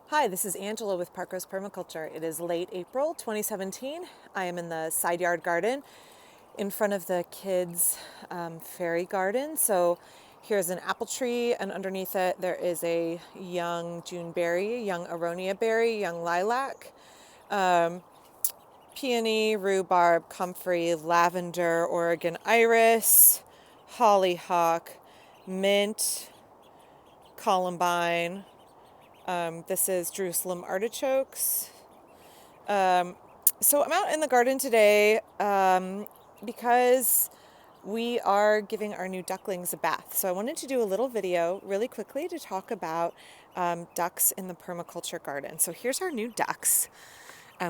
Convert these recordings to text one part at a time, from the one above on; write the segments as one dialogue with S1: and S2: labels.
S1: Hi, this is Angela with Parker's Permaculture. It is late April 2017. I am in the side yard garden in front of the kids' fairy garden. So here's an apple tree, and underneath it there is a young June berry, young aronia berry, young lilac, peony, rhubarb, comfrey, lavender, Oregon iris, hollyhock, mint, columbine. This is Jerusalem artichokes. So I'm out in the garden today because we are giving our new ducklings a bath. So I wanted to do a little video really quickly to talk about ducks in the permaculture garden. So here's our new ducks.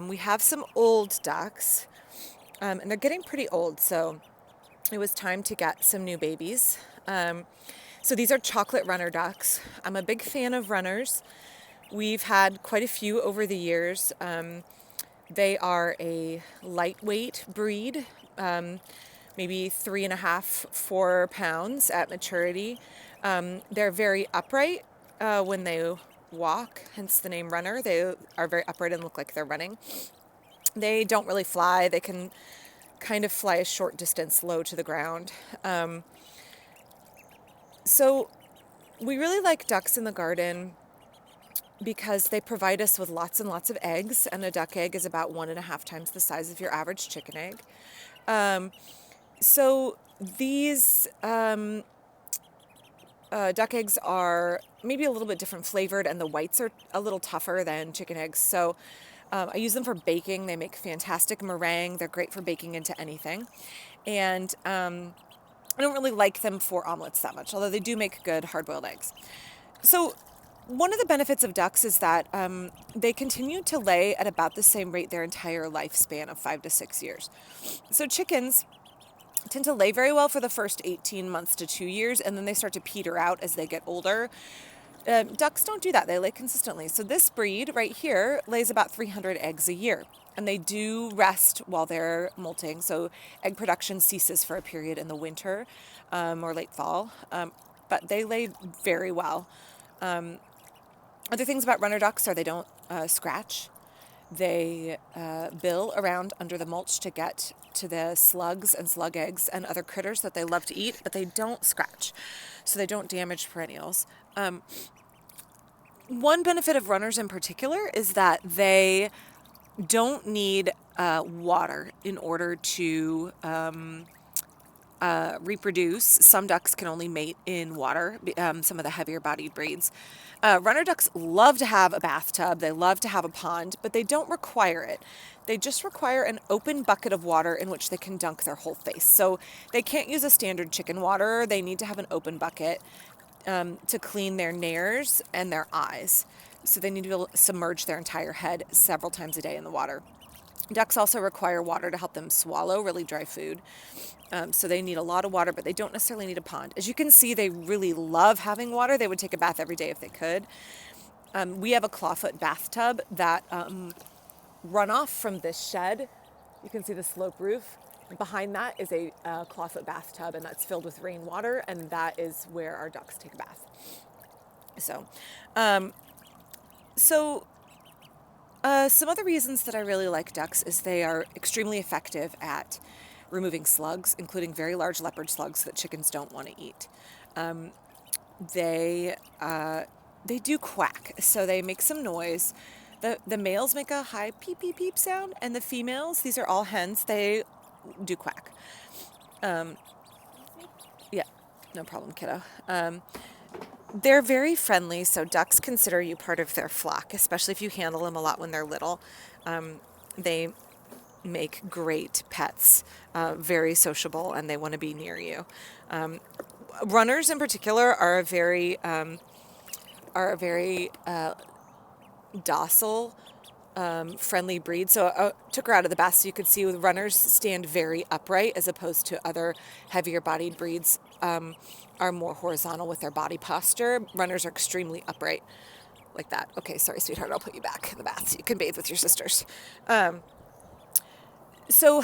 S1: We have some old ducks, and they're getting pretty old, so it was time to get some new babies. So these are chocolate runner ducks. I'm a big fan of runners. We've had quite a few over the years. They are a lightweight breed, maybe 3.5, 4 pounds at maturity. They're very upright when they walk, hence the name runner. They are very upright and look like they're running. They don't really fly. They can kind of fly a short distance low to the ground. So we really like ducks in the garden because they provide us with lots and lots of eggs, and a duck egg is about 1.5 times the size of your average chicken egg. So these duck eggs are maybe a little bit different flavored, and the whites are a little tougher than chicken eggs. So I use them for baking. They make fantastic meringue. They're great for baking into anything. And I don't really like them for omelets that much, although they do make good hard-boiled eggs. So one of the benefits of ducks is that they continue to lay at about the same rate their entire lifespan of 5 to 6 years. So chickens tend to lay very well for the first 18 months to 2 years, and then they start to peter out as they get older. Ducks don't do that. They lay consistently. So this breed right here lays about 300 eggs a year, and they do rest while they're molting. So egg production ceases for a period in the winter or late fall, but they lay very well. Other things about runner ducks are they don't scratch. They bill around under the mulch to get to the slugs and slug eggs and other critters that they love to eat, but they don't scratch, so they don't damage perennials. One benefit of runners in particular is that they don't need water in order to reproduce. Some ducks can only mate in water, some of the heavier bodied breeds. Runner ducks love to have a bathtub, they love to have a pond, but they don't require it. They just require an open bucket of water in which they can dunk their whole face. So they can't use a standard chicken water, they need to have an open bucket to clean their nares and their eyes. So they need to be able to submerge their entire head several times a day in the water. Ducks also require water to help them swallow really dry food. So they need a lot of water, but they don't necessarily need a pond. As you can see, they really love having water. They would take a bath every day if they could. We have a clawfoot bathtub that run off from this shed. You can see the slope roof. Behind that is a clawfoot bathtub, and that's filled with rainwater, and that is where our ducks take a bath. Some other reasons that I really like ducks is they are extremely effective at removing slugs, including very large leopard slugs that chickens don't want to eat. They do quack, so they make some noise. The males make a high peep peep peep sound, and the females, these are all hens, they do quack. Yeah, no problem, kiddo. They're very friendly, so ducks consider you part of their flock, especially if you handle them a lot when they're little. They make great pets, very sociable, and they want to be near you. Runners in particular are a very docile, friendly breed. So I took her out of the bath so you could see with runners stand very upright as opposed to other heavier bodied breeds are more horizontal with their body posture. Runners are extremely upright like that. Okay, sorry, sweetheart, I'll put you back in the bath so you can bathe with your sisters. So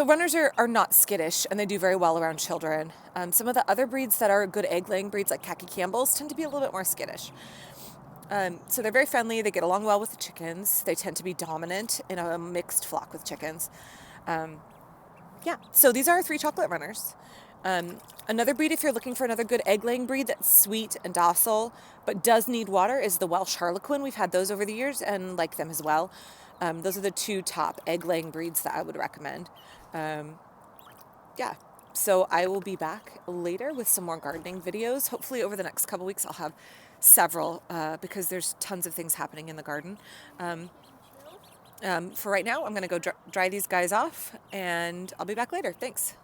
S1: runners are not skittish, and they do very well around children. Some of the other breeds that are good egg-laying breeds, like Khaki Campbells, tend to be a little bit more skittish. So they're very friendly. They get along well with the chickens. They tend to be dominant in a mixed flock with chickens. Um, yeah, so these are our 3 chocolate runners. Another breed, if you're looking for another good egg-laying breed that's sweet and docile, but does need water, is the Welsh Harlequin. We've had those over the years and like them as well. Those are the 2 top egg-laying breeds that I would recommend. Um, yeah, so I will be back later with some more gardening videos. Hopefully over the next couple weeks I'll have several because there's tons of things happening in the garden. Um, for right now, I'm going to go dry these guys off, and I'll be back later. Thanks.